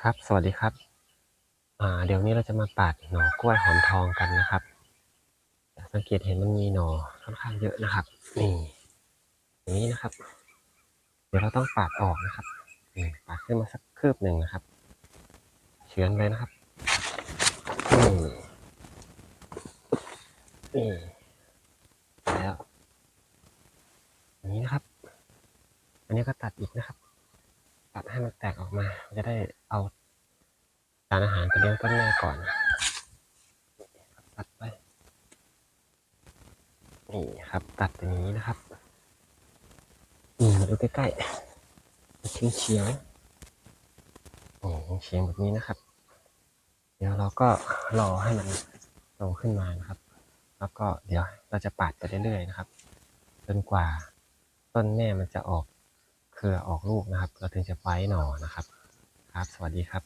ครับสวัสดีครับเดี๋ยวนี้เราจะมาปาดหน่อกล้วยหอมทองกันนะครับสังเกตเห็นมันมีหน่อค่อนข้างเยอะนะครับนี่อย่างนี้นะครับเดี๋ยวเราต้องปาดออกนะครับนี่ปาดขึ้นมาสักคืบหนึ่งนะครับเฉือนเลยนะครับนี่แล้วอย่างนี้นะครับอันนี้ก็ตัดอีกนะครับตัดให้มันแตกออกมาจะได้เอาสารอาหารไปเลี้ยงต้นแม่ก่อนตัดไปนี่ครับตัดอย่างนี้นะครับมาดูใกล้ๆเฉียงเฉียงแบบนี้นะครับเดี๋ยวเราก็รอให้มันโตขึ้นมานะครับแล้วก็เดี๋ยวเราจะปาดไปเรื่อยๆนะครับจนกว่าต้นแม่มันจะออกเครือออกลูกนะครับเราถึงจะไว้หน่อนะครับครับสวัสดีครับ